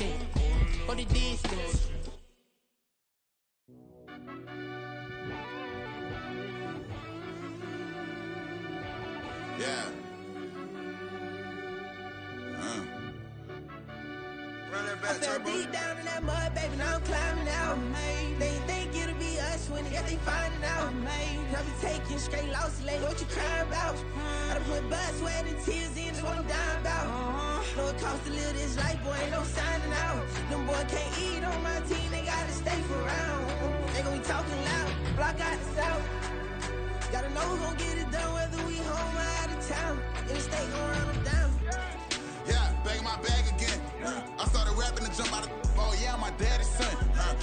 distance. For the distance. Yeah. I fell deep down in that mud, baby, now I'm climbing out. They think it'll be us when they finding out. I be taking straight losses, lady, what you crying about? I done put blood, sweat, and tears in, just what I'm dying about. Know it costs to live this life, boy, ain't no signing out. Them boy can't eat on my team, they gotta stay for round. They gon' be talking loud, block out the south. Gotta know who gon' get it done, whether we home or out of town. In the state gon' run them down. Yeah, back in my bag again. I started rapping to jump out of oh yeah, I'm my daddy's son.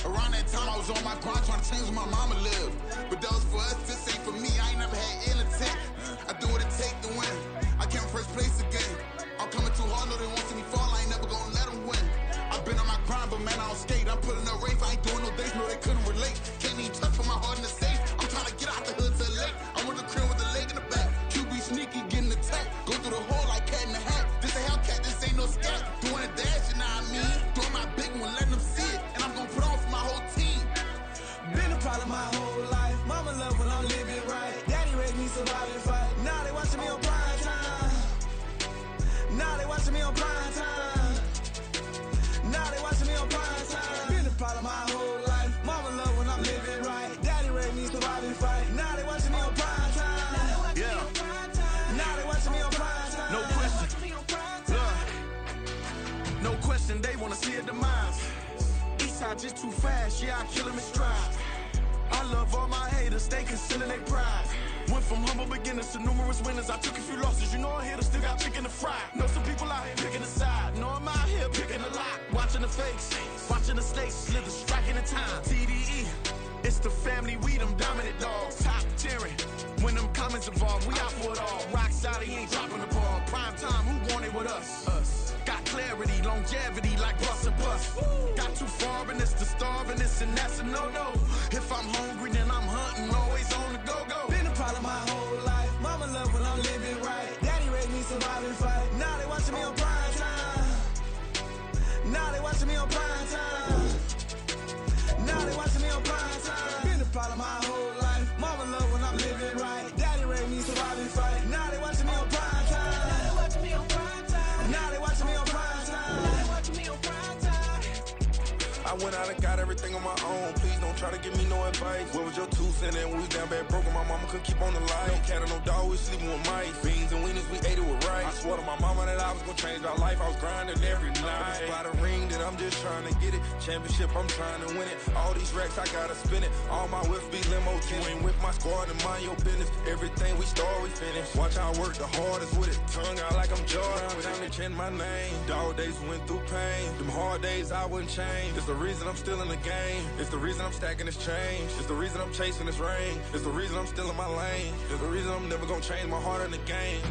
Around that time I was on my grind trying to change where my mama lived. But that was for us, this ain't for me. I ain't never had ill intent. I do what it take to win. I came first place again. I'm coming too hard, no they won't see me fall. I ain't never gonna let them win. I've been on my grind, but man I don't skate. I'm putting up race, I ain't doing no days, no they couldn't relate. Can't even touch for my heart in the safe. I'm trying to get out the hood to the lake. I want the crib with the leg in the back. QB sneaky, getting attacked. Go through the hole like cat in the hat. This a Hellcat, this ain't no scat. Doing a dash, you know what I mean? Doing my big one, letting them see it. And I'm gonna put on for my whole team. Been a problem my whole life. Mama love when I'm living right. Daddy raised me survive and fight. Now they watching me on prime time. Now they watching me on prime time. Now they watching me on prime time. Been a problem my whole life. Mama love when I'm living right. Daddy raised me survive and fight. Now they watching me on prime time. Yeah. Now they watching me on prime time. No question. No question, they wanna see a demise. Eastside just too fast, yeah, I kill them in stride. I love all my haters, they concealing their pride. Went from humble beginners to numerous winners. I took a few losses, you know I'm here to still got chicken to fry. Know some people out here picking a side, know I'm out here picking a lot. Watching the fakes, watching the stakes, slither, striking the time. TDE, it's the family, we them dominant dogs. Top tiering, when them comments involved, we out for it all. Rock solid, he ain't dropping the ball. Prime time, who want it with us? Us. Got clarity, longevity like bus and bus. Got too far and it's the starving, this and that's a no-no. If I'm hungry, then I'm hunting, always on the go-go. Been a problem my whole life. Mama love when I'm living right. Daddy raised me survive and fight. Now they watching me on prime time. Now they watching me on prime time. Now they watching me on prime time. Been a problem my whole life. Mama love when I'm living right. Daddy raised me survive and fight. Now they watching me on prime time. Now they watching me on prime time. Now they watching me on prime time. Now they watching me on prime time. I went out and got everything on my own. Please don't try to give me no advice. What was your 2 cents and we was down bad broke and my mama couldn't keep on the light. No cat or no dog, we sleeping with mice. Beans and weenies, we ate it with rice. I swore to my mama that I was gonna change our life. I was grinding every night. By the ring that I'm just trying to get it. Championship, I'm trying to win it. All these racks, I gotta spin it. All my whips be limo tin. You ain't with my squad and mind your business. Everything we start, we finish. Watch I work the hardest with it. Tongue out like I'm Jordan. Without me change my name. Dog days went through pain. Them hard days I wouldn't change. It's the reason I'm still in the game. It's the reason I'm stacking this change. It's the reason I'm chasing this rain. It's the reason I'm still in my lane. It's the reason I'm never gonna change my heart in the game.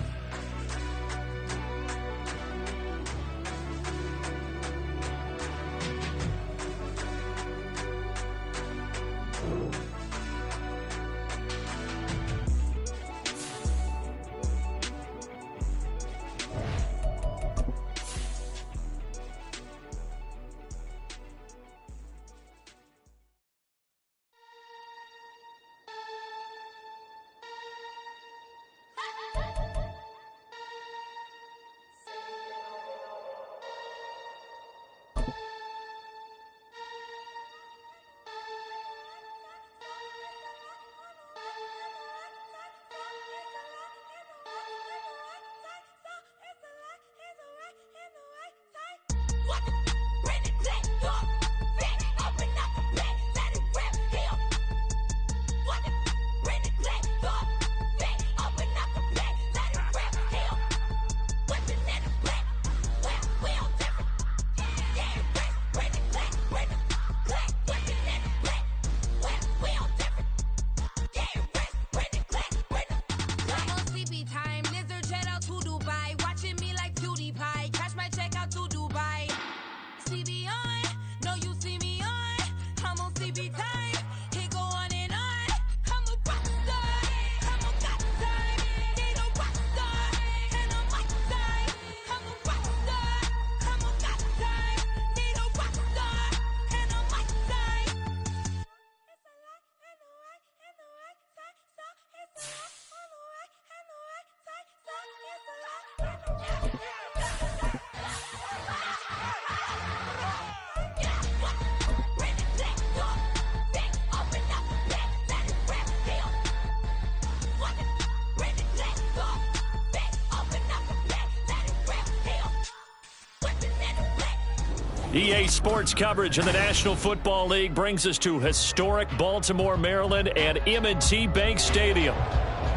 EA Sports coverage of the National Football League brings us to historic Baltimore, Maryland, and M&T Bank Stadium.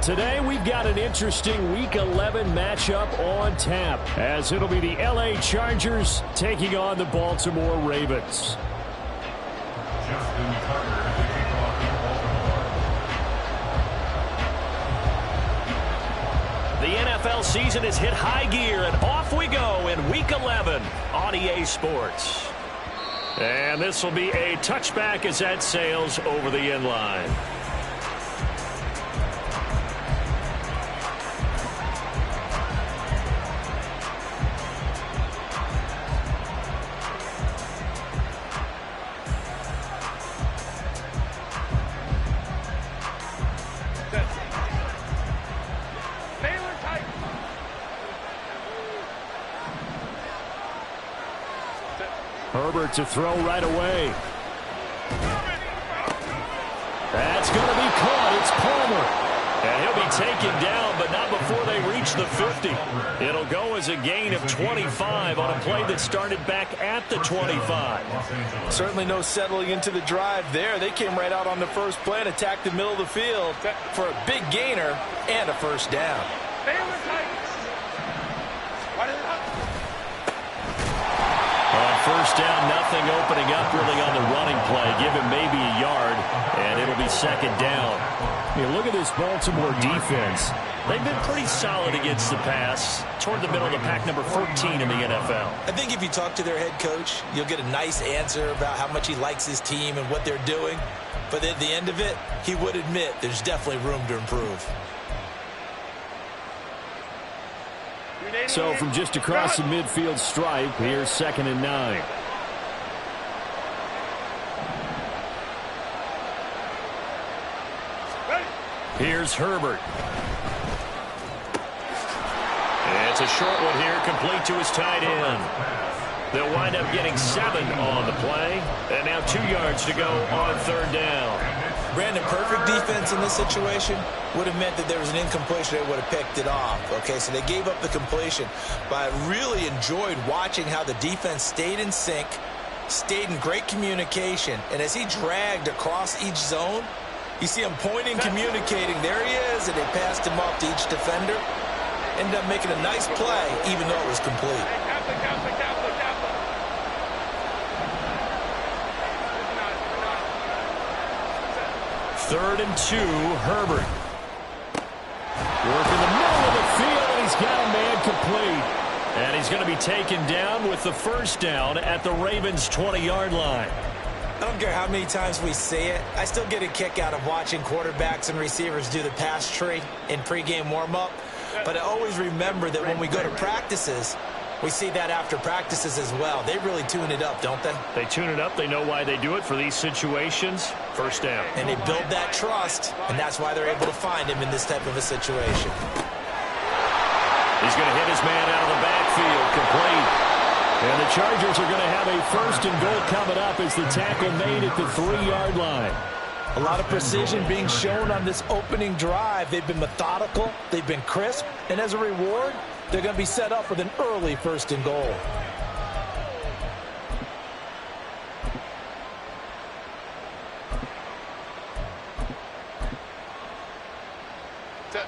Today, we've got an interesting Week 11 matchup on tap, as it'll be the LA Chargers taking on the Baltimore Ravens. The NFL season has hit high gear, and off we go in Week 11 on EA Sports. And this will be a touchback as that sails over the end line. Herbert to throw right away. That's going to be caught. It's Palmer. And he'll be taken down, but not before they reach the 50. It'll go as a gain of 25 on a play that started back at the 25. Certainly no settling into the drive there. They came right out on the first play and attacked the middle of the field for a big gainer and a first down. First down, nothing opening up really on the running play. Give him maybe a yard, and it'll be second down. I mean, look at this Baltimore defense. They've been pretty solid against the pass, toward the middle of the pack, number 14 in the NFL. I think if you talk to their head coach, you'll get a nice answer about how much he likes his team and what they're doing. But at the end of it, he would admit there's definitely room to improve. So from just across the midfield stripe, here's 2nd and 9. Here's Herbert. It's a short one here, complete to his tight end. They'll wind up getting 7 on the play, and now 2 yards to go on 3rd down. Brandon, perfect defense in this situation would have meant that there was an incompletion. They would have picked it off. Okay, so they gave up the completion. But I really enjoyed watching how the defense stayed in sync, stayed in great communication. And as he dragged across each zone, you see him pointing, communicating. There he is, and they passed him off to each defender. Ended up making a nice play, even though it was complete. 3rd and 2, Herbert. Work in the middle of the field, and he's got a man complete. And he's going to be taken down with the first down at the Ravens' 20-yard line. I don't care how many times we see it. I still get a kick out of watching quarterbacks and receivers do the pass tree in pregame warm-up. But I always remember that when we go to practices, we see that after practices as well. They really tune it up, don't they? They tune it up. They know why they do it for these situations. First down. And they build that trust, and that's why they're able to find him in this type of a situation. He's going to hit his man out of the backfield, complete. And the Chargers are going to have a 1st and goal coming up as the tackle made at the 3-yard line. A lot of precision being shown on this opening drive. They've been methodical. They've been crisp. And as a reward, they're going to be set up with an early 1st and goal.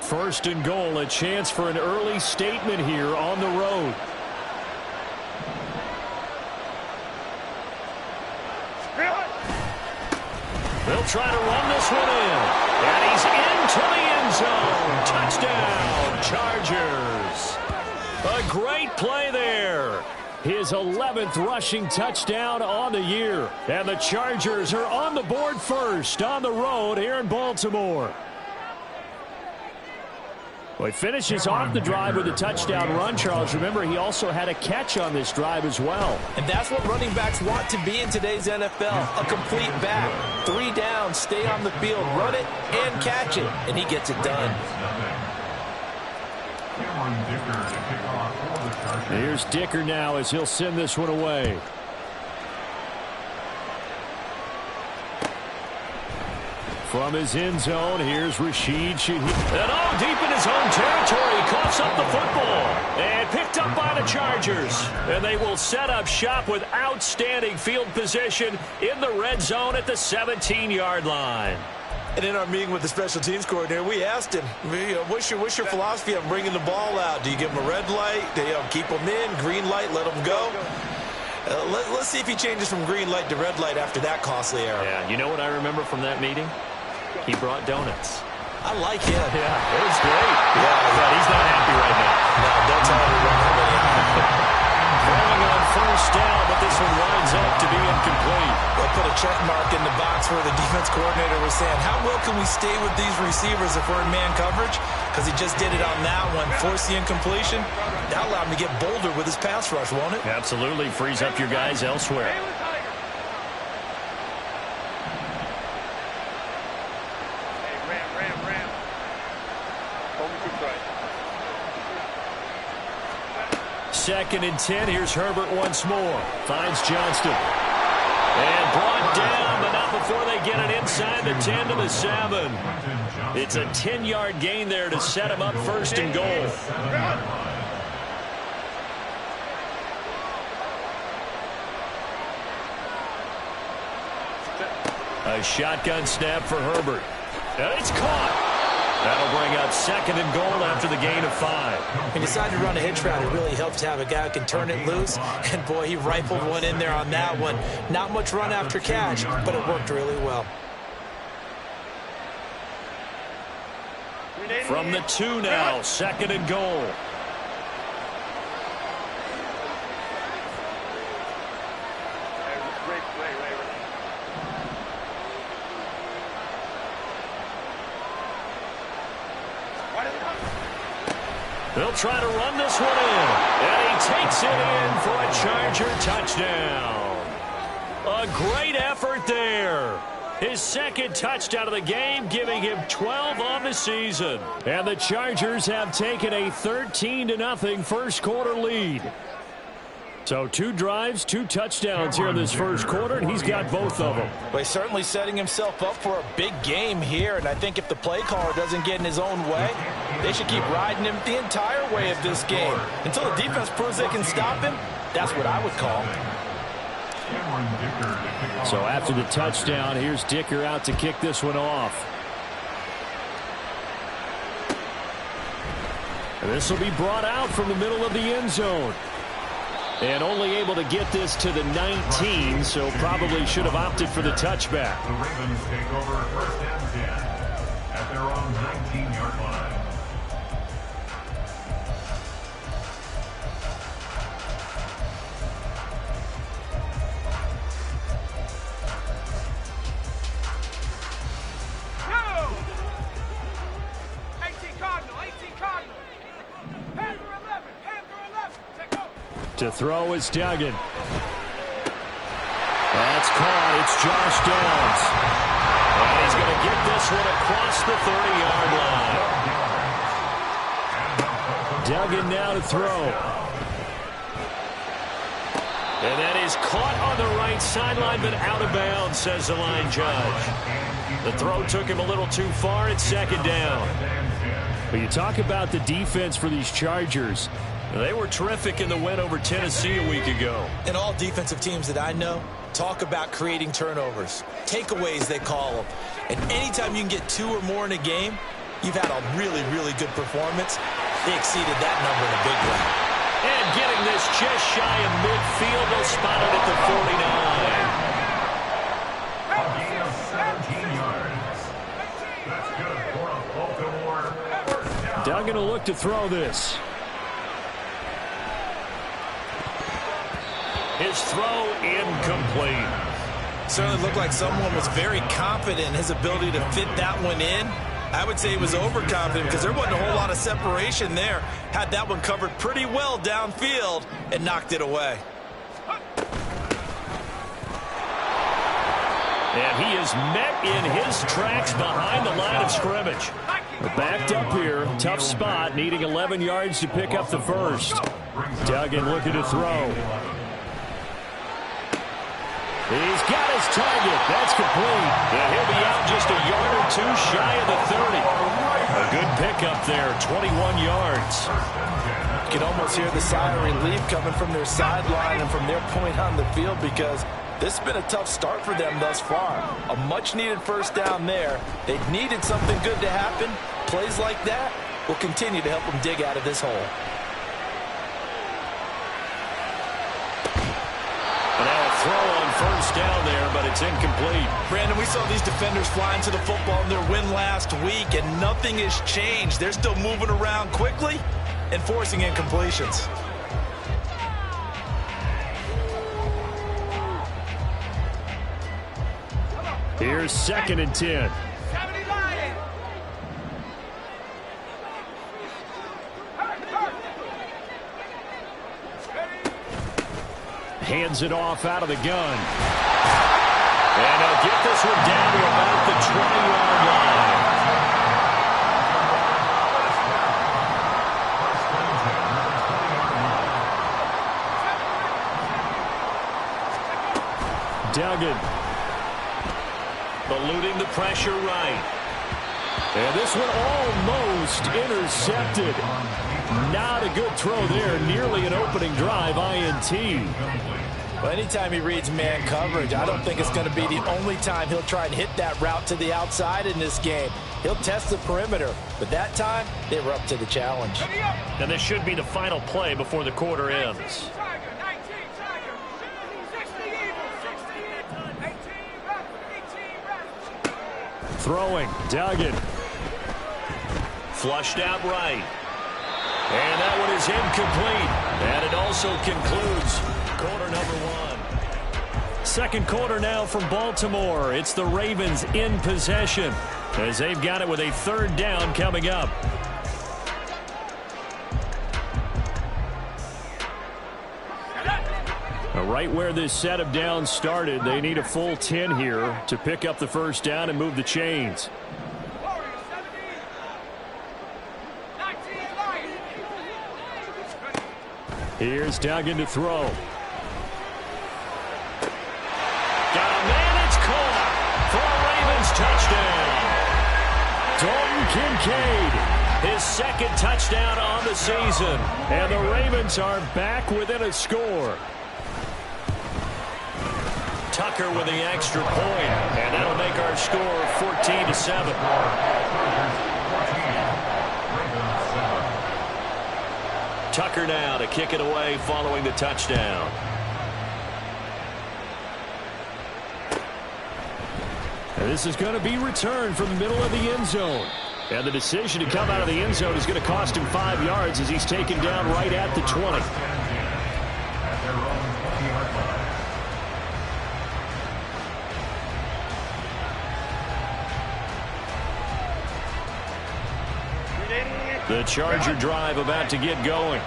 First and goal, a chance for an early statement here on the road. They'll try to run this one in. And he's into the end zone. Touchdown, Chargers. A great play there. His 11th rushing touchdown on the year. And the Chargers are on the board first on the road here in Baltimore. Well, he finishes off the drive with a touchdown run, Charles. Remember, he also had a catch on this drive as well. And that's what running backs want to be in today's NFL, a complete back. 3 down, stay on the field, run it, and catch it. And he gets it done. Here's Dicker now as he'll send this one away. From his end zone, here's Rashid Shaheed. And all deep in his own territory, coughs up the football. And picked up by by the Chargers. And they will set up shop with outstanding field position in the red zone at the 17-yard line. And in our meeting with the special teams coordinator, we asked him, what's your philosophy on bringing the ball out? Do you give him a red light? Do you keep him in? Green light, let him go? Let's see if he changes from green light to red light after that costly error. Yeah, you know what I remember from that meeting? He brought donuts. I like him. Yeah, it was great. Yeah, but he's not happy right now. No, don't tell everyone. Throwing on first down, but this one winds up to be incomplete. We'll put a check mark in the box where the defense coordinator was saying, how well can we stay with these receivers if we're in man coverage? Because he just did it on that one, forced the incompletion. That allowed him to get bolder with his pass rush, won't it? Absolutely, frees up your guys elsewhere. Second and 10. Here's Herbert once more. Finds Johnston. And brought down, but not before they get it inside the 10 to the 7. It's a 10-yard gain there to set him up first and goal. A shotgun snap for Herbert. And it's caught. That'll bring up second and goal after the gain of 5. When you decide to run a hitch route, it really helps to have a guy who can turn it loose. And, boy, he rifled one in there on that one. Not much run after catch, but it worked really well. From the 2 now, second and goal. They'll try to run this one in. And he takes it in for a Charger touchdown. A great effort there. His second touchdown of the game, giving him 12 on the season. And the Chargers have taken a 13-0 first quarter lead. So 2 drives, 2 touchdowns here in this first quarter, and he's got both of them. Well, he's certainly setting himself up for a big game here, and I think if the play caller doesn't get in his own way, they should keep riding him the entire way of this game. Until the defense proves they can stop him, that's what I would call. So after the touchdown, here's Dicker out to kick this one off. And this will be brought out from the middle of the end zone. And only able to get this to the 19, so probably should have opted for the touchback. The Ravens take over first and 10 at their own 19-yard line. To throw is Duggan. That's caught. It's Josh Downs. And he's going to get this one across the 30-yard line. Duggan now to throw. And that is caught on the right sideline, but out of bounds, says the line judge. The throw took him a little too far. It's second down. But you talk about the defense for these Chargers. They were terrific in the win over Tennessee a week ago. And all defensive teams that I know talk about creating turnovers. Takeaways, they call them. And anytime you can get 2 or more in a game, you've had a really, really good performance. They exceeded that number in a big way. And getting this just shy of midfield, they'll spot it at the 49. A gain of 17 yards. That's good for a Baltimore first down. Duggan will look to throw this. His throw incomplete. Certainly looked like someone was very confident in his ability to fit that one in. I would say he was overconfident because there wasn't a whole lot of separation there. Had that one covered pretty well downfield and knocked it away. And he is met in his tracks behind the line of scrimmage. Backed up here, tough spot, needing 11 yards to pick up the first. Duggan looking to throw. He's got his target. That's complete. And he'll be out just a yard or 2 shy of the 30. A good pickup there, 21 yards. can almost hear the sigh of relief coming from their sideline and from their point on the field, because this has been a tough start for them thus far. A much-needed first down there. They needed something good to happen. Plays like that will continue to help them dig out of this hole. Throw on first down there, but it's incomplete. Brandon, we saw these defenders flying to the football in their win last week, and nothing has changed. They're still moving around quickly and forcing incompletions. Here's 2nd and 10. Hands it off out of the gun. And they'll get this one down to about the 20-yard line. Duggan. Eluding the pressure right. And this one almost intercepted. Not a good throw there. Nearly an opening drive INT. Well, anytime he reads man coverage, I don't think it's going to be the only time he'll try and hit that route to the outside in this game. He'll test the perimeter, but that time they were up to the challenge. And this should be the final play before the quarter ends. Throwing, Duggan. Flushed out right. And that one is incomplete. And it also concludes quarter number 1. Second quarter now from Baltimore. It's the Ravens in possession as they've got it with a 3rd down coming up. Right where this set of downs started, they need a full 10 here to pick up the first down and move the chains. Here's Duggan to throw. Got a man, it's caught for a Ravens touchdown. Dalton Kincaid, his 2nd touchdown on the season. And the Ravens are back within a score. Tucker with the extra point, and that'll make our score 14-7. Tucker now to kick it away following the touchdown. And this is going to be returned from the middle of the end zone. And the decision to come out of the end zone is going to cost him 5 yards as he's taken down right at the 20. The Charger drive about to get going.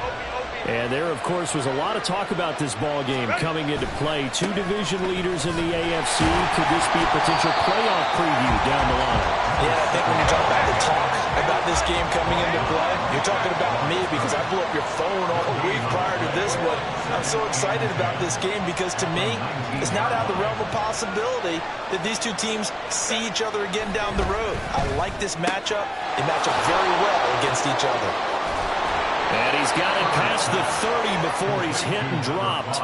And there, of course, was a lot of talk about this ball game coming into play. 2 division leaders in the AFC. Could this be a potential playoff preview down the line? Yeah, I think when you talk about the talk about this game coming into play, you're talking about me, because I blew up your phone all week prior to this one. I'm so excited about this game because, to me, it's not out of the realm of possibility that these two teams see each other again down the road. I like this matchup. They match up very well against each other. And he's got it past the 30 before he's hit and dropped.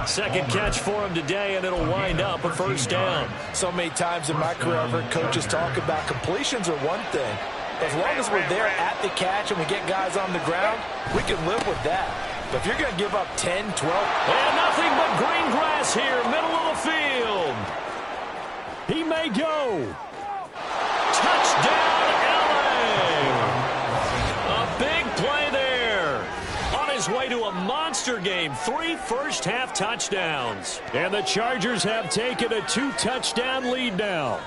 2nd catch for him today, and it'll wind up a first down. So many times in my career, I've heard coaches talk about completions are one thing. As long as we're there at the catch and we get guys on the ground, we can live with that. But if you're going to give up 10, 12... And nothing but green grass here, middle of the field. He may go. Touchdown, LA. A big play there. On his way to a monster game. 3 first-half touchdowns. And the Chargers have taken a 2-touchdown lead now.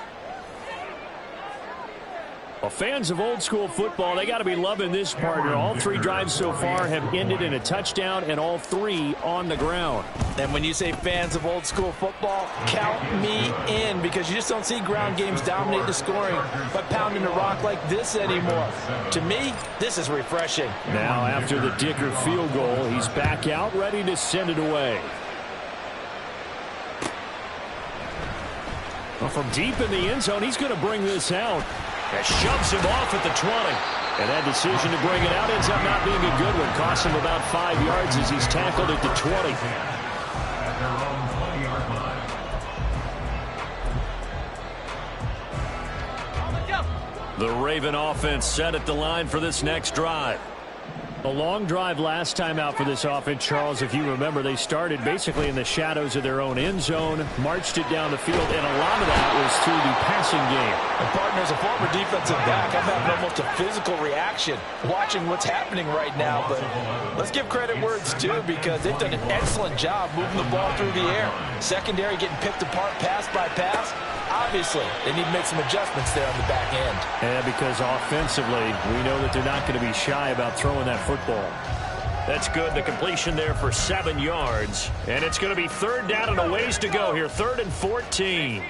Well, fans of old-school football, they got to be loving this partner. All 3 drives so far have ended in a touchdown, and all 3 on the ground. And when you say fans of old-school football, count me in, because you just don't see ground games dominate the scoring by pounding the rock like this anymore. To me, this is refreshing. Now, after the Dicker field goal, he's back out, ready to send it away. Well, from deep in the end zone, he's going to bring this out. That shoves him off at the 20. And that decision to bring it out ends up not being a good one. Costs him about 5 yards as he's tackled at the 20. At their own 20-yard line. The Raven offense set at the line for this next drive. A long drive last time out for this offense, Charles. If you remember, they started basically in the shadows of their own end zone, marched it down the field, and a lot of that was through the passing game. And partner, as a former defensive back, I'm having almost a physical reaction watching what's happening right now. But let's give credit where it's due, because they've done an excellent job moving the ball through the air. Secondary getting picked apart pass by pass. Obviously, they need to make some adjustments there on the back end. Yeah, because offensively, we know that they're not going to be shy about throwing that football. That's good. The completion there for 7 yards. And it's going to be 3rd down and a ways to go here. 3rd and 14.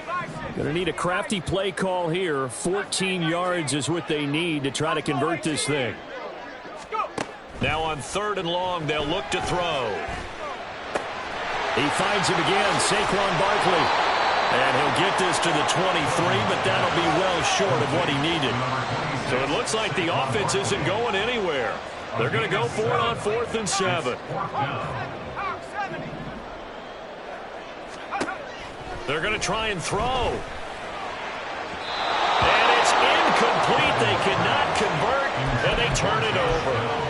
Going to need a crafty play call here. 14 yards is what they need to try to convert this thing. Now on 3rd and long, they'll look to throw. He finds him again, Saquon Barkley. And he'll get this to the 23, but that'll be well short of what he needed. So it looks like the offense isn't going anywhere. They're going to go for it on 4th and 7. They're going to try and throw. And it's incomplete. They cannot convert, and they turn it over.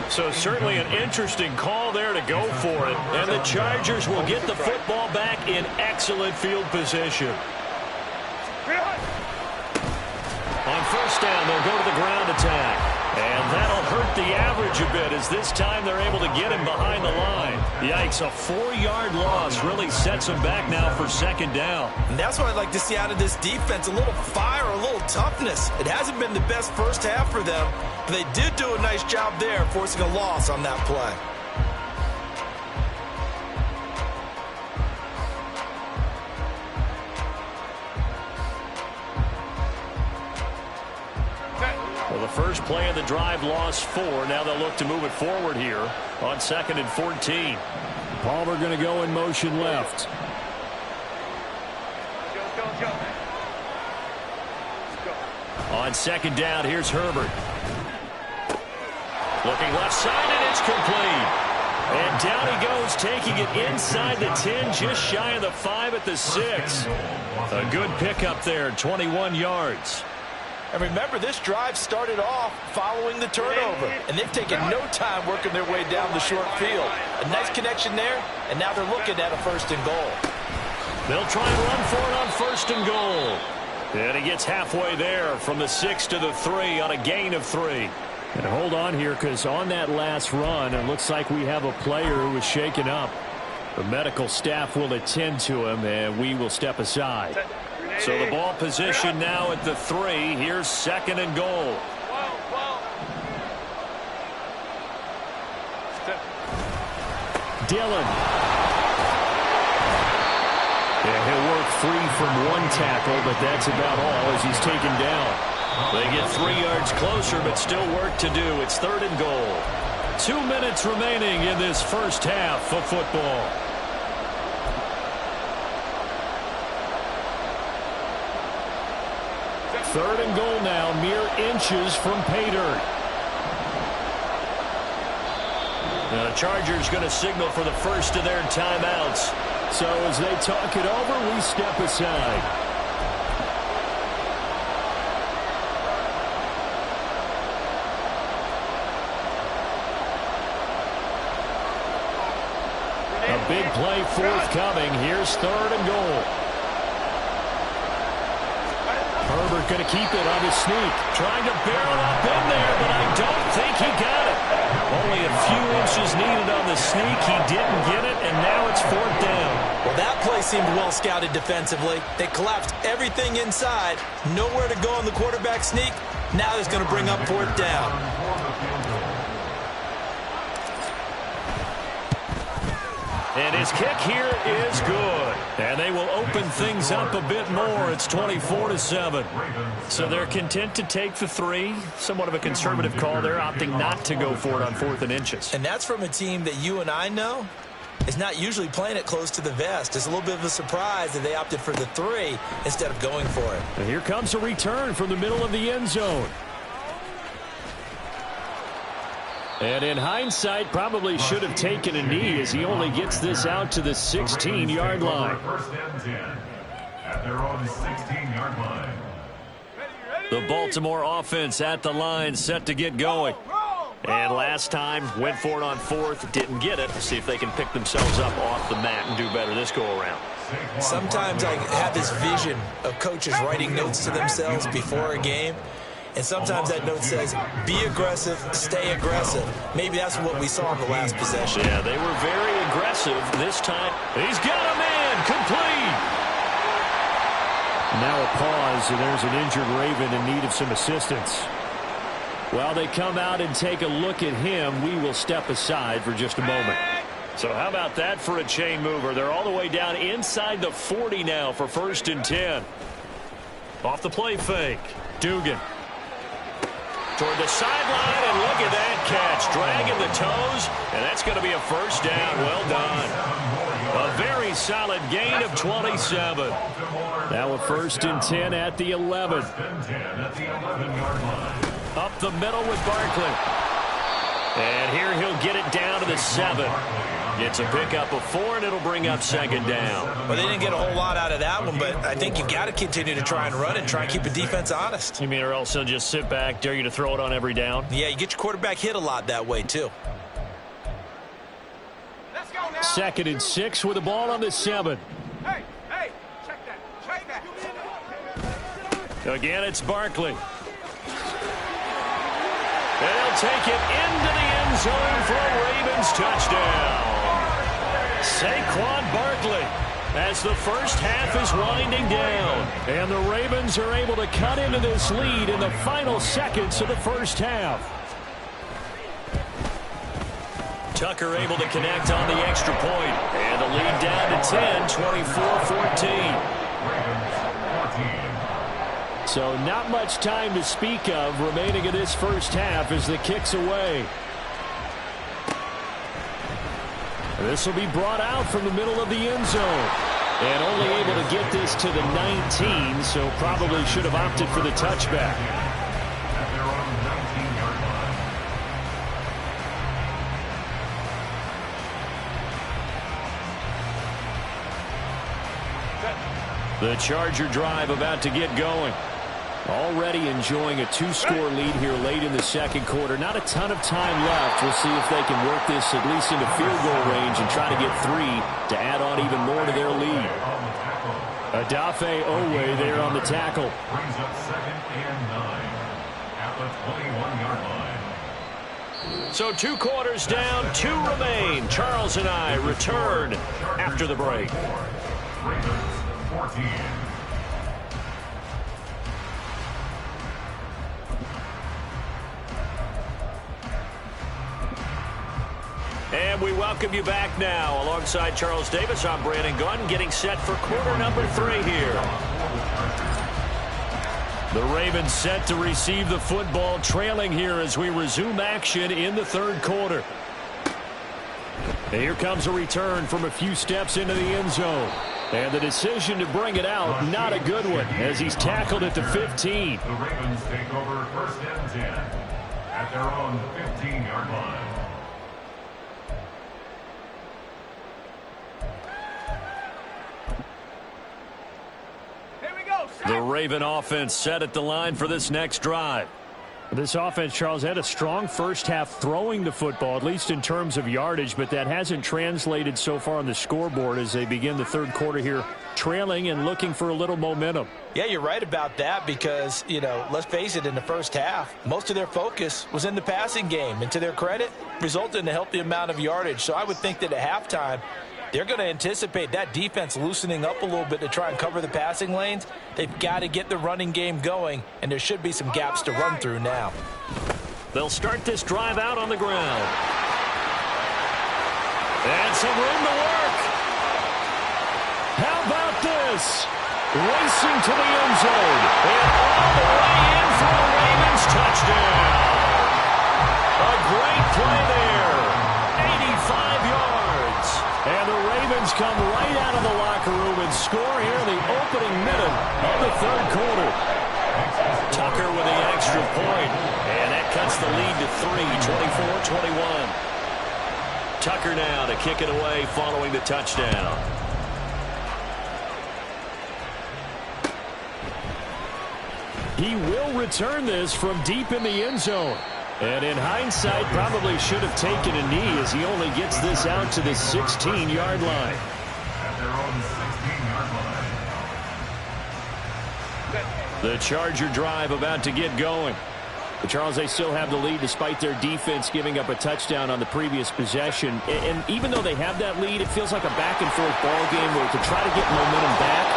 So certainly an interesting call there to go for it. And the Chargers will get the football back in excellent field position. On 1st down, they'll go to the ground attack. And that'll hurt the average a bit, as this time they're able to get him behind the line. Yikes, a 4-yard loss really sets them back now for 2nd down. And that's what I'd like to see out of this defense, a little fire, a little toughness. It hasn't been the best first half for them, but they did do a nice job there, forcing a loss on that play. Well, the first play of the drive lost 4. Now they'll look to move it forward here on 2nd and 14. Palmer going to go in motion left. On 2nd down, here's Herbert. Looking left side, and it's complete. And down he goes, taking it inside the 10, just shy of the 5 at the 6. A good pickup there, 21 yards. And remember, this drive started off following the turnover, and they've taken no time working their way down the short field. A nice connection there, and now they're looking at a 1st and goal. They'll try and run for it on 1st and goal. And he gets halfway there from the 6 to the 3 on a gain of 3. And hold on here, because on that last run, it looks like we have a player who is shaken up. The medical staff will attend to him, and we will step aside. So the ball position now at the 3. Here's 2nd and goal. Dillon. Yeah, he'll work free from 1 tackle, but that's about all as he's taken down. They get 3 yards closer, but still work to do. It's 3rd and goal. 2 minutes remaining in this first half of football. Third and goal now, mere inches from pay dirt. Now the Chargers going to signal for the first of their timeouts. So as they talk it over, we step aside. A big play forthcoming. Here's 3rd and goal. Herbert going to keep it on his sneak. Trying to barrel up in there, but I don't think he got it. Only a few inches needed on the sneak. He didn't get it, and now it's 4th down. Well, that play seemed well scouted defensively. They collapsed everything inside. Nowhere to go on the quarterback sneak. Now he's going to bring up 4th down. And his kick here is good. And they will open things up a bit more. It's 24-7. So they're content to take the 3. Somewhat of a conservative call. They're opting not to go for it on 4th and inches. And that's from a team that you and I know is not usually playing it close to the vest. It's a little bit of a surprise that they opted for the 3 instead of going for it. And here comes a return from the middle of the end zone. And in hindsight, probably should have taken a knee as he only gets this out to the 16-yard line. First and 10 at their own 16-yard line. The Baltimore offense at the line, set to get going. And last time, went for it on fourth, didn't get it. See if they can pick themselves up off the mat and do better this go-around. Sometimes I have this vision of coaches writing notes to themselves before a game. And sometimes that note says, be aggressive, stay aggressive. Maybe that's what we saw in the last possession. Yeah, they were very aggressive this time. He's got a man, complete. Now a pause, and there's an injured Raven in need of some assistance. While they come out and take a look at him, we will step aside for just a moment. So how about that for a chain mover? They're all the way down inside the 40 now for 1st and 10. Off the play fake. Dugan. Toward the sideline, and look at that catch. Dragging the toes, and that's going to be a first down. Well done. A very solid gain of 27. Now a 1st and 10 at the 11. Up the middle with Barkley. And here he'll get it down to the 7. Gets a pickup of 4, and it'll bring up 2nd down. Well, they didn't get a whole lot out of that one, but I think you've got to continue to try and run it, try and keep the defense honest. You mean or else they'll just sit back, dare you to throw it on every down? Yeah, you get your quarterback hit a lot that way, too. 2nd and 6 with the ball on the 7. Hey, check that. Again, it's Barkley. They'll take it into the end zone for a Ravens touchdown. Saquon Barkley as the first half is winding down. And the Ravens are able to cut into this lead in the final seconds of the first half. Tucker able to connect on the extra point. And the lead down to 10, 24-14. So not much time to speak of remaining in this first half as the kick's away. This will be brought out from the middle of the end zone. And only able to get this to the 19, so probably should have opted for the touchback. The Charger drive about to get going. Already enjoying a 2-score lead here late in the 2nd quarter. Not a ton of time left. We'll see if they can work this at least into field goal range and try to get 3 to add on even more to their lead. Adafe Owe there on the tackle. Brings up 2nd and 9 at the 21-yard line. So 2 quarters down, 2 remain. Charles and I return after the break. Ravens 14. And we welcome you back now. Alongside Charles Davis, I'm Brandon Gunn, getting set for quarter number 3 here. The Ravens set to receive the football, trailing here as we resume action in the 3rd quarter. And here comes a return from a few steps into the end zone. And the decision to bring it out, not a good one, as he's tackled at the 15. The Ravens take over 1st and 10 at their own 15-yard line. The Raven offense set at the line for this next drive. This offense, Charles, had a strong first half throwing the football, at least in terms of yardage, but that hasn't translated so far on the scoreboard as they begin the 3rd quarter here, trailing and looking for a little momentum. Yeah, you're right about that because, let's face it, in the first half, most of their focus was in the passing game. And to their credit, resulted in a healthy amount of yardage. So I would think that at halftime, they're going to anticipate that defense loosening up a little bit to try and cover the passing lanes. They've got to get the running game going, and there should be some gaps to run through now. They'll start this drive out on the ground. And some room to work. How about this? Racing to the end zone. And all the way in for a Ravens touchdown. A great play there. 85 yards. And the Ravens come right out of the locker room and score here in the opening minute of the 3rd quarter. Tucker with the extra point, and that cuts the lead to 3, 24-21. Tucker now to kick it away following the touchdown. He will return this from deep in the end zone. And in hindsight, probably should have taken a knee as he only gets this out to the 16-yard line. At their own 16-yard line. The Charger drive about to get going. But Charles, they still have the lead despite their defense giving up a touchdown on the previous possession. And even though they have that lead, it feels like a back-and-forth ball game where to try to get momentum back,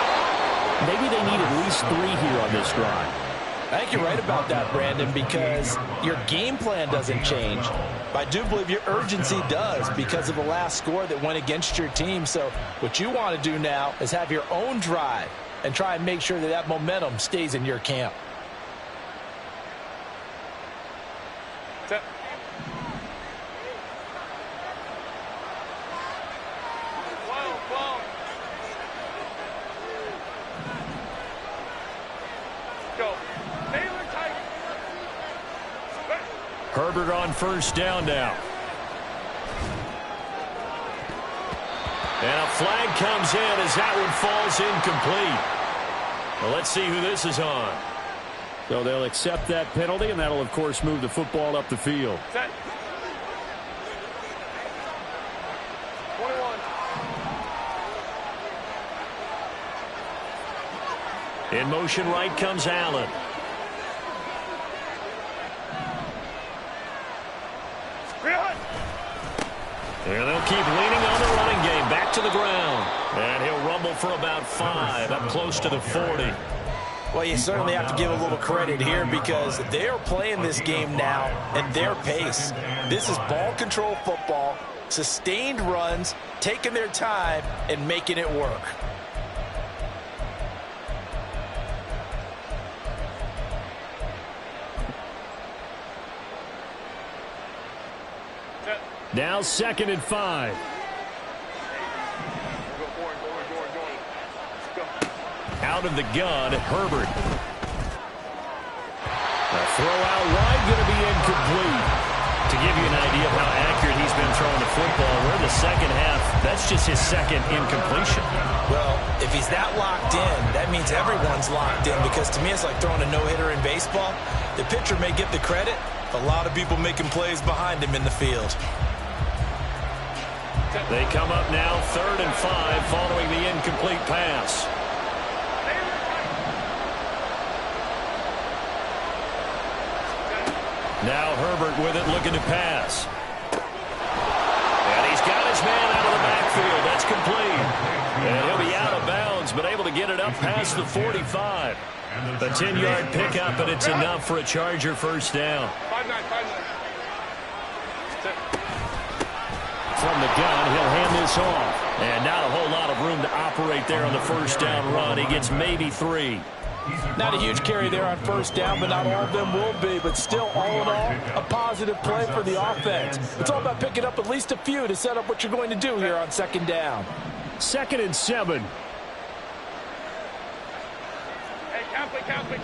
maybe they need at least 3 here on this drive. I think you're right about that, Brandon, because your game plan doesn't change. But I do believe your urgency does because of the last score that went against your team. So what you want to do now is have your own drive and try and make sure that that momentum stays in your camp. Set. Go. Herbert on first down now. And a flag comes in as that one falls incomplete. Well, let's see who this is on. So they'll accept that penalty, and that'll, of course, move the football up the field. Set. 21. In motion right comes Allen. And they'll keep leaning on the running game. Back to the ground. And he'll rumble for about 5, up close to the 40. Well, you certainly have to give a little credit here because they are playing this game now at their pace. This is ball control football, sustained runs, taking their time, and making it work. Now 2nd and 5. Out of the gun, Herbert. A throw out wide, going to be incomplete. To give you an idea of how accurate he's been throwing the football, we're in the second half. That's just his 2nd incompletion. Well, if he's that locked in, that means everyone's locked in because to me it's like throwing a no-hitter in baseball. The pitcher may get the credit, a lot of people making plays behind him in the field. They come up now 3rd and 5 following the incomplete pass. Now Herbert with it looking to pass. And he's got his man out of the backfield. That's complete. And he'll be out of bounds, but able to get it up past the 45. A 10-yard pickup, and it's enough for a Charger first down. 5-9. From the gun, he'll hand this off. And not a whole lot of room to operate there on the first down run. He gets maybe 3. Not a huge carry there on first down, but not all of them will be. But still, all in all, a positive play for the offense. It's all about picking up at least a few to set up what you're going to do here on 2nd down. 2nd and 7. Hey, Kappa. 59.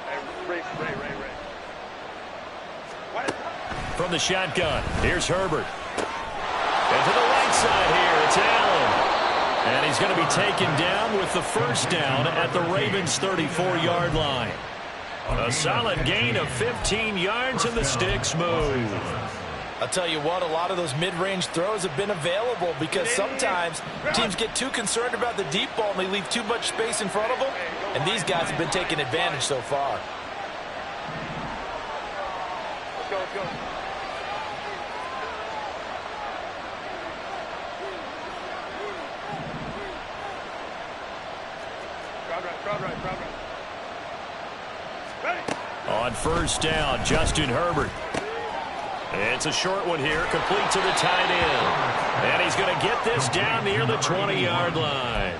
Hey, Ray. What? From the shotgun, here's Herbert. And to the right side here, it's Allen. And he's going to be taken down with the first down at the Ravens' 34-yard line. A solid gain of 15 yards, and the sticks move. I'll tell you what, a lot of those mid-range throws have been available because sometimes teams get too concerned about the deep ball and they leave too much space in front of them. And these guys have been taking advantage so far. Let's go. Crowd right. Ready. On first down, Justin Herbert. It's a short one here, complete to the tight end. And he's going to get this down near the 20-yard line.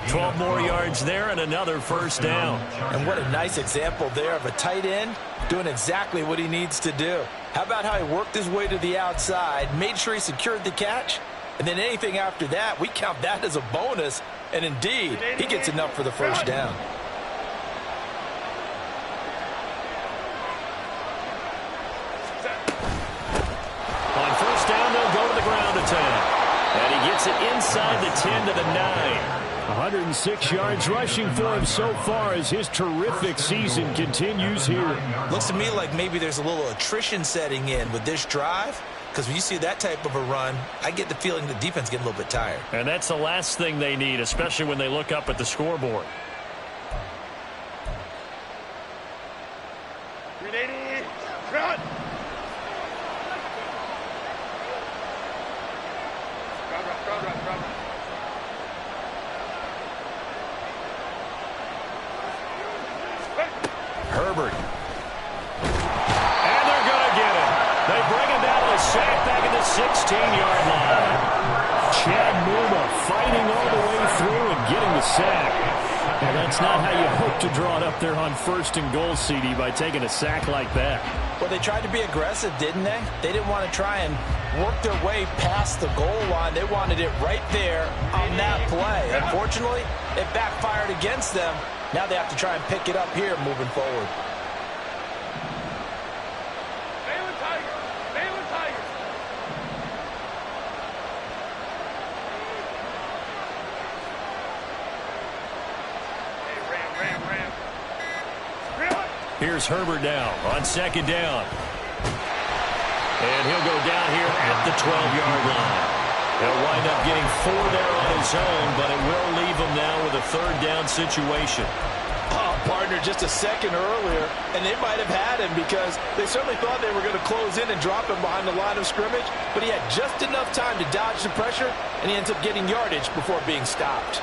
12 more yards there and another first down. And what a nice example there of a tight end doing exactly what he needs to do. How about how he worked his way to the outside, made sure he secured the catch, and then anything after that, we count that as a bonus And indeed, he gets enough for the first down. On first down, they'll go to the ground attack. And he gets it inside the 10 to the 9. 106 yards rushing for him so far as his terrific season continues here. Looks to me like maybe there's a little attrition setting in with this drive, because when you see that type of a run, I get the feeling the defense getting a little bit tired. And that's the last thing they need, especially when they look up at the scoreboard. 380, run! Run. Herbert. And they're going to get him. They bring him down to the sack back at the 16-yard line. Chad Muma fighting all the way through and getting the sack. And that's not how you hope to draw it up there on first and goal, CD, by taking a sack like that. Well, they tried to be aggressive, didn't they? They didn't want to try and work their way past the goal line. They wanted it right there on that play. Unfortunately, it backfired against them. Now they have to try and pick it up here moving forward. Here's Herbert now on second down. And he'll go down here at the 12-yard line. He'll wind up getting 4 there on his own, but it will leave him now with a third down situation. Oh, partner, just a second earlier, and they might have had him because they certainly thought they were going to close in and drop him behind the line of scrimmage, but he had just enough time to dodge the pressure, and he ends up getting yardage before being stopped.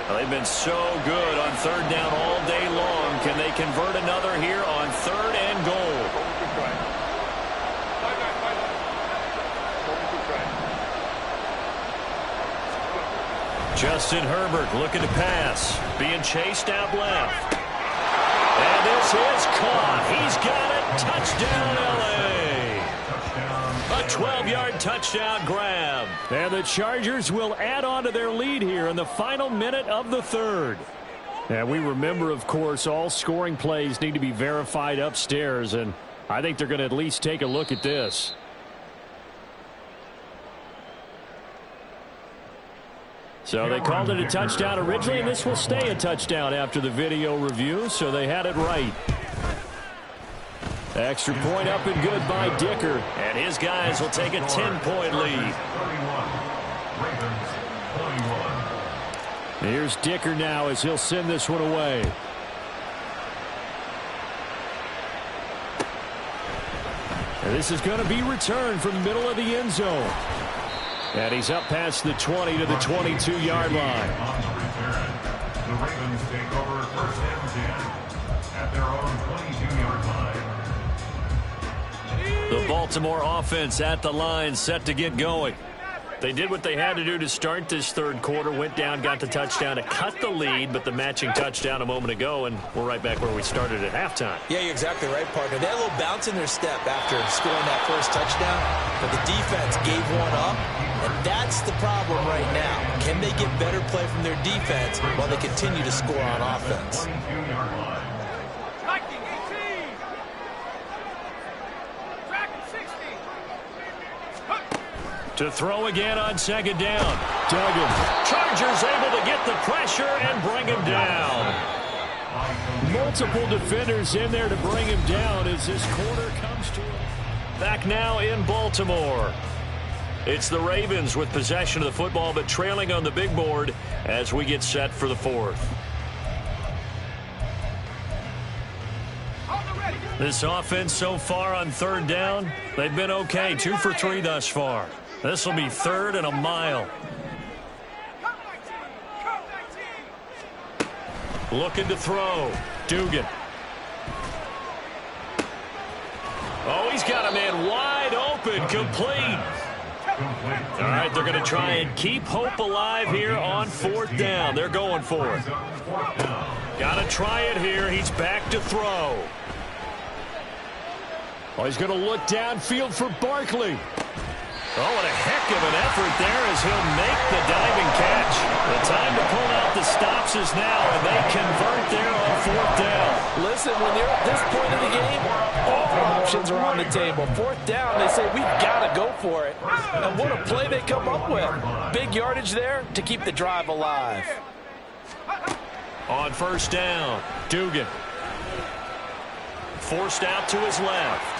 Well, they've been so good on third down all day long. Can they convert another here on third and goal? Justin Herbert looking to pass. Being chased out left. And this is caught. He's got it. Touchdown, L.A. A 12-yard touchdown grab. And the Chargers will add on to their lead here in the final minute of the third. And we remember, of course, all scoring plays need to be verified upstairs. And I think they're going to at least take a look at this. So they called it a touchdown originally, and this will stay a touchdown after the video review, so they had it right. Extra point up and good by Dicker, and his guys will take a 10-point lead. Here's Dicker now as he'll send this one away. And this is going to be returned from the middle of the end zone. And he's up past the 20 to the 22-yard line. On the return, the Ravens take over first and 10 at their own 22-yard line. The Baltimore offense at the line, set to get going. They did what they had to do to start this third quarter, went down, got the touchdown to cut the lead, but the matching touchdown a moment ago, and we're right back where we started at halftime. Yeah, you're exactly right, partner. They had a little bounce in their step after scoring that first touchdown, but the defense gave one up, and that's the problem right now. Can they get better play from their defense while they continue to score on offense? 22-yard line. To throw again on second down. Duggan. Chargers able to get the pressure and bring him down. Multiple defenders in there to bring him down as this quarter comes to him. Back now in Baltimore. It's the Ravens with possession of the football, but trailing on the big board as we get set for the fourth. This offense so far on third down, they've been okay. 2 for 3 thus far. This will be third and a mile. Looking to throw. Dugan. Oh, he's got a man wide open. Complete. All right, they're going to try and keep hope alive here on fourth down. They're going for it. Got to try it here. He's back to throw. Oh, he's going to look downfield for Barkley. Oh, and a heck of an effort there as he'll make the diving catch. The time to pull out the stops is now, and they convert there on 4th down. Listen, when you're at this point of the game, all options are on the table. 4th down, they say, we've got to go for it. And what a play they come up with. Big yardage there to keep the drive alive. On 1st down, Dugan. Forced out to his left.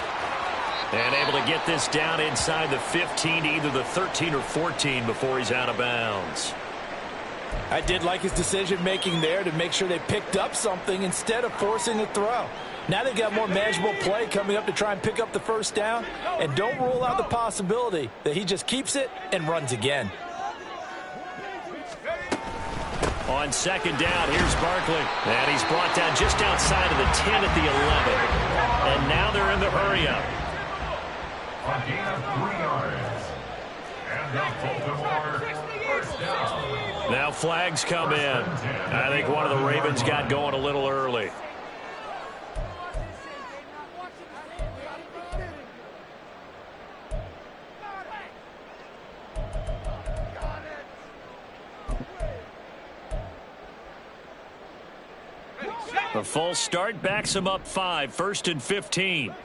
And able to get this down inside the 15 to either the 13 or 14 before he's out of bounds. I did like his decision-making there to make sure they picked up something instead of forcing a throw. Now they've got more manageable play coming up to try and pick up the 1st down. And don't rule out the possibility that he just keeps it and runs again. On 2nd down, here's Barkley. And he's brought down just outside of the 10 at the 11. And now they're in the hurry-up. A gain of 3 yards. And the Baltimore 1st down. Now flags come in. I think one of the Ravens got going a little early. The false start backs him up 5, 1st and 15.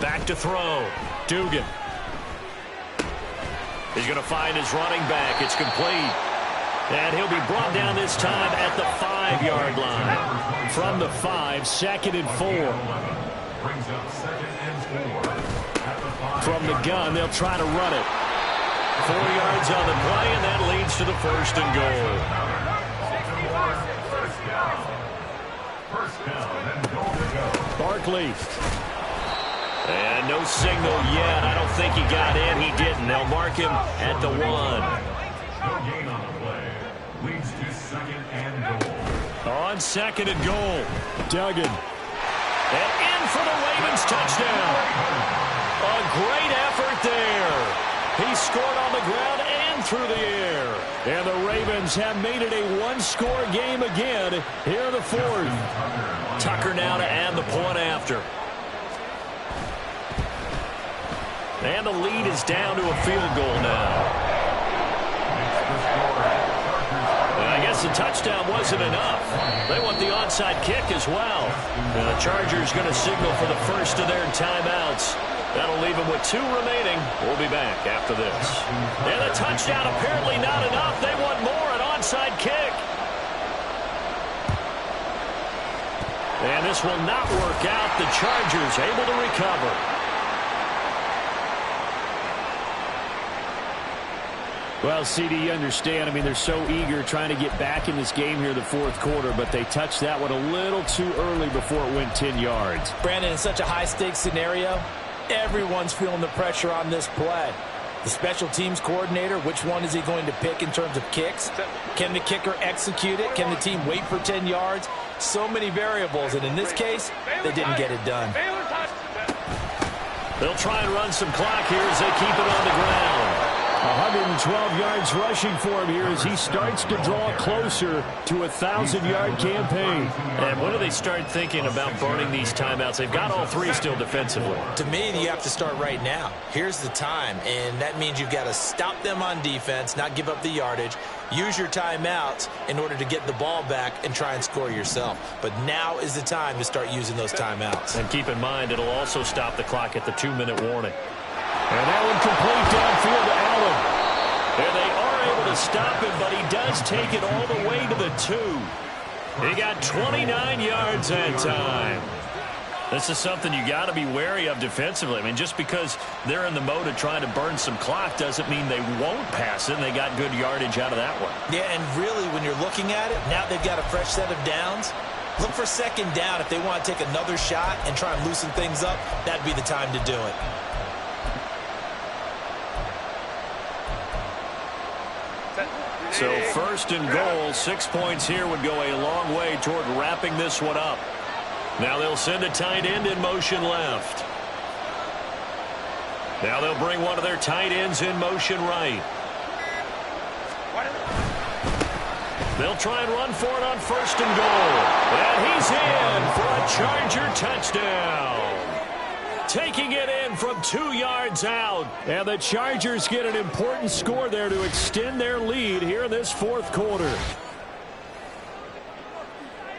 Back to throw. Dugan. He's going to find his running back. It's complete. And he'll be brought down this time at the 5-yard line. From the 5, 2nd and 4. Brings up 2nd and 4. At the 5. From the gun, they'll try to run it. 4 yards on the play, and that leads to the 1st and goal. First down and goal to go. Barkley. And no signal yet. I don't think he got in. He didn't. They'll mark him at the 1. No gain on the play. Leads to 2nd and goal. On 2nd and goal. Duggan. And in for the Ravens touchdown. A great effort there. He scored on the ground and through the air. And the Ravens have made it a 1-score game again here in the 4th. Tucker now to add the point after. And the lead is down to a field goal now. And I guess the touchdown wasn't enough. They want the onside kick as well. And the Chargers going to signal for the first of their timeouts. That'll leave them with 2 remaining. We'll be back after this. And the touchdown apparently not enough. They want more, an onside kick. And this will not work out. The Chargers able to recover. Well, CD, you understand. I mean, they're so eager trying to get back in this game here in the 4th quarter, but they touched that one a little too early before it went 10 yards. Brandon, in such a high-stakes scenario, everyone's feeling the pressure on this play. The special teams coordinator, which one is he going to pick in terms of kicks? Can the kicker execute it? Can the team wait for 10 yards? So many variables, and in this case, they didn't get it done. They'll try and run some clock here as they keep it on the ground. 112 yards rushing for him here as he starts to draw closer to a 1,000-yard campaign. And when do they start thinking about burning these timeouts? They've got all 3 still defensively. To me, you have to start right now. Here's the time, and that means you've got to stop them on defense, not give up the yardage, use your timeouts in order to get the ball back and try and score yourself. But now is the time to start using those timeouts. And keep in mind, it'll also stop the clock at the 2-minute warning. And that one complete downfield to Allen. And they are able to stop him, but he does take it all the way to the 2. He got 29 yards that time. This is something you got to be wary of defensively. I mean, just because they're in the mode of trying to burn some clock doesn't mean they won't pass it. And they got good yardage out of that one. Yeah, and really, when you're looking at it, now they've got a fresh set of downs. Look for 2nd down. If they want to take another shot and try and loosen things up, that'd be the time to do it. So 1st and goal, 6 points here would go a long way toward wrapping this one up. Now they'll send a tight end in motion left. Now they'll bring one of their tight ends in motion right. They'll try and run for it on 1st and goal. And he's in for a Charger touchdown. taking it in from 2 yards out. And the Chargers get an important score there to extend their lead here in this fourth quarter.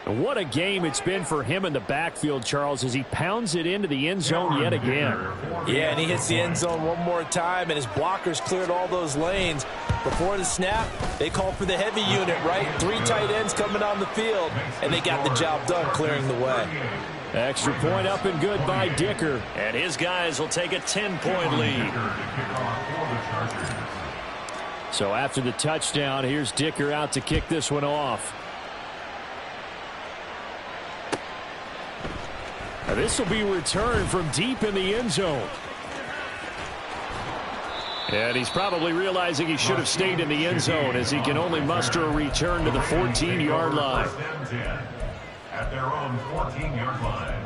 And what a game it's been for him in the backfield, Charles, as he pounds it into the end zone yet again. Yeah, and he hits the end zone one more time, and his blockers cleared all those lanes. Before the snap, they called for the heavy unit, right? 3 tight ends coming on the field, and they got the job done clearing the way. Extra point up and good by Dicker. And his guys will take a 10-point lead. So after the touchdown, here's Dicker out to kick this one off. Now this will be returned from deep in the end zone. And he's probably realizing he should have stayed in the end zone as he can only muster a return to the 14-yard line. At their own 14-yard line.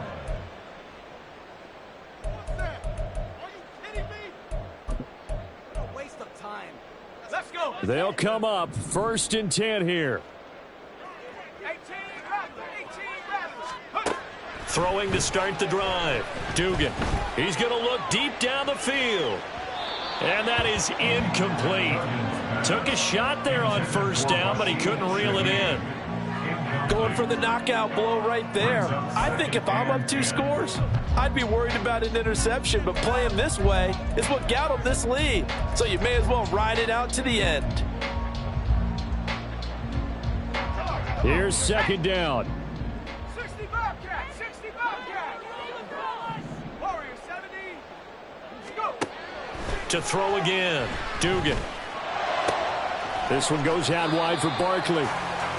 Let's go. They'll come up 1st and 10 here. 18. Throwing to start the drive. Dugan. He's going to look deep down the field. And that is incomplete. Took a shot there on 1st down, but he couldn't reel it in. Going for the knockout blow right there. I think if I'm up 2 scores, I'd be worried about an interception, but playing this way is what got him this lead. So you may as well ride it out to the end. Here's 2nd down. 60 Bobcat. 60 Bobcat. Warrior 70. Let's go. To throw again. Dugan. This one goes out wide for Barkley.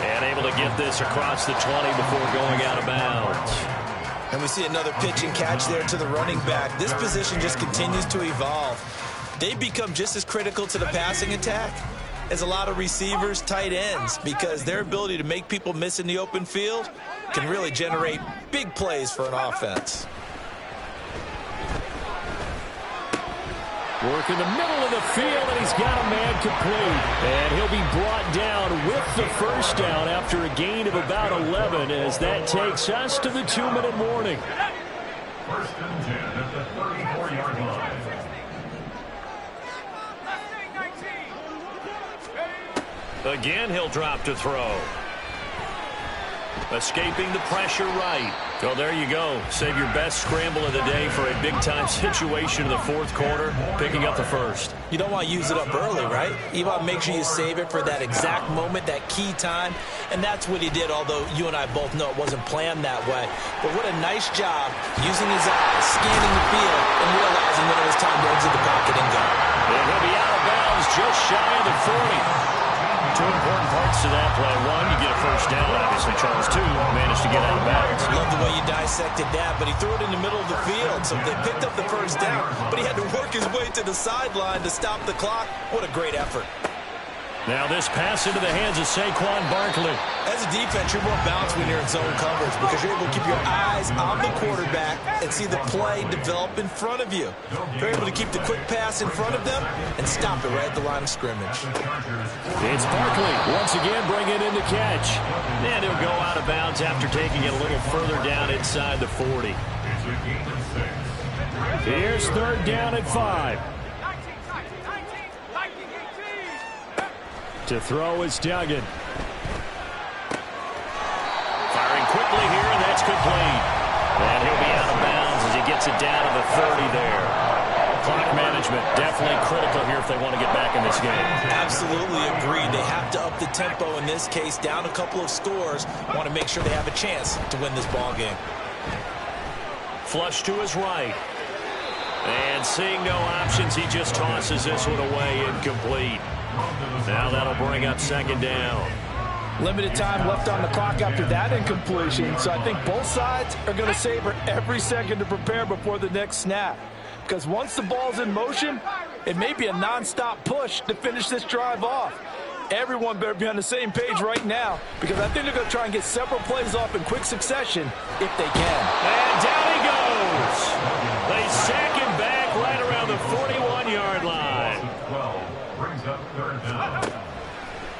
And able to get this across the 20 before going out of bounds. And we see another pitch and catch there to the running back. This position just continues to evolve. They've become just as critical to the passing attack as a lot of receivers, tight ends, because their ability to make people miss in the open field can really generate big plays for an offense. Work in the middle of the field, and he's got a man complete. And he'll be brought down with the 1st down after a gain of about 11 as that takes us to the 2-minute warning. 1st and 10 at the 34-yard line. Again, he'll drop to throw. Escaping the pressure right. So there you go. Save your best scramble of the day for a big-time situation in the 4th quarter, picking up the 1st. You don't want to use it up early, right? You want to make sure you save it for that exact moment, that key time. And that's what he did, although you and I both know it wasn't planned that way. But what a nice job using his eyes, scanning the field, and realizing when it was time to exit the pocket and go. And he'll be out of bounds just shy of the 40. 2 important parts to that play. 1, you get a 1st down, obviously. Charles, 2, managed to get out of bounds. Love the way you dissected that, but he threw it in the middle of the field, so they picked up the 1st down, but he had to work his way to the sideline to stop the clock. What a great effort. Now this pass into the hands of Saquon Barkley. As a defense, you're more balanced when you're in zone coverage because you're able to keep your eyes on the quarterback and see the play develop in front of you. You're able to keep the quick pass in front of them and stop it right at the line of scrimmage. It's Barkley once again bringing in the catch. And he'll go out of bounds after taking it a little further down inside the 40. Here's 3rd down at 5. To throw is Duggan. Firing quickly here, and that's complete. And he'll be out of bounds as he gets it down to the 30 there. Clock management definitely critical here if they want to get back in this game. Absolutely agreed. They have to up the tempo in this case, down a couple of scores. Want to make sure they have a chance to win this ball game. Flush to his right. And seeing no options, he just tosses this one away, incomplete. Now that'll bring up 2nd down. Limited time left on the clock after that incompletion, so I think both sides are going to savor every second to prepare before the next snap. Because once the ball's in motion, it may be a nonstop push to finish this drive off. Everyone better be on the same page right now because I think they're going to try and get several plays off in quick succession if they can. And down he goes. They sack him back right around the 41-yard line. 12 brings up 3rd down.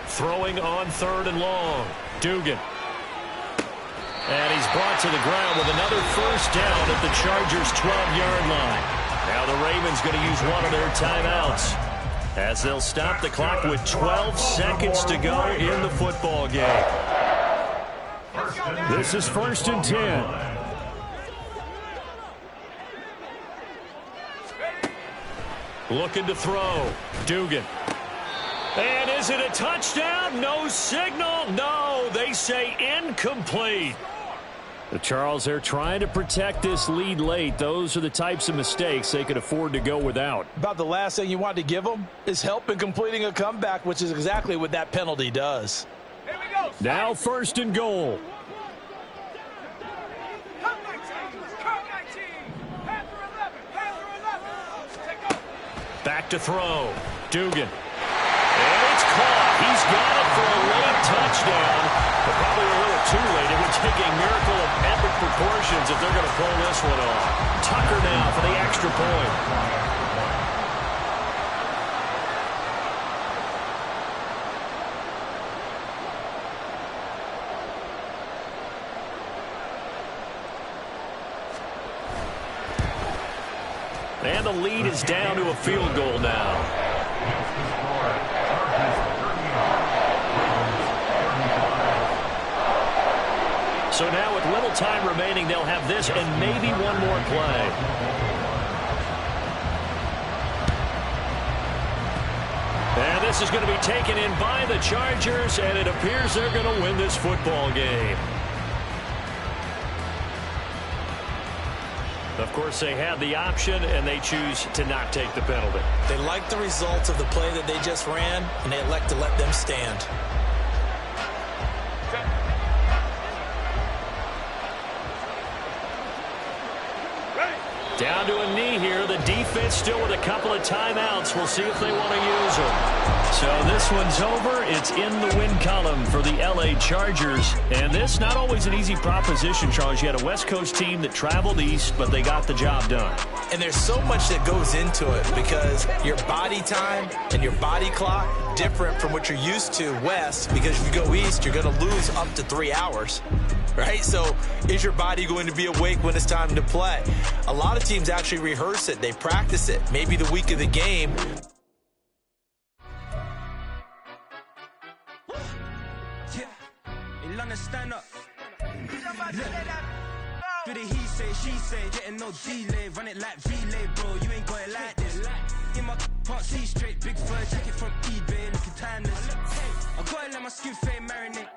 Throwing on 3rd and long. Dugan. And he's brought to the ground with another first down at the Chargers' 12-yard line. Now the Ravens going to use one of their timeouts as they'll stop the clock with 12 seconds to go in the football game. This is 1st and 10. Looking to throw. Dugan. And is it a touchdown? No signal. No, they say incomplete. The Charles, they're trying to protect this lead late. Those are the types of mistakes they could afford to go without. About the last thing you want to give them is help in completing a comeback, which is exactly what that penalty does. Here we go. Now 1st and goal. Cut 19. Cut 19. Panther 11. Panther 11. Take off. Back to throw. Dugan. And it's caught. He's got it for a late touchdown. But probably a little too late. It would take a miracle of epic proportions if they're going to pull this one off. Tucker now for the extra point. And the lead is down to a field goal now. So now with little time remaining, they'll have this and maybe one more play. And this is going to be taken in by the Chargers, and it appears they're going to win this football game. Of course, they had the option, and they choose to not take the penalty. They like the results of the play that they just ran, and they elect to let them stand. Down to a knee here. The defense still with a couple of timeouts. We'll see if they want to use them. So this one's over. It's in the win column for the L.A. Chargers. And this, not always an easy proposition, Charles. You had a West Coast team that traveled east, but they got the job done. And there's so much that goes into it because your body time and your body clock different from what you're used to west, because if you go east, you're going to lose up to 3 hours. Right? So is your body going to be awake when it's time to play? A lot of teams actually rehearse it. They practice it. Maybe the week of the game. Stand up. Do the he say, she say, getting no delay, run it like relay, bro. You ain't got it like this. In my can't see straight, big fur jacket from eBay, looking timeless. I gotta let my skin fade marinate.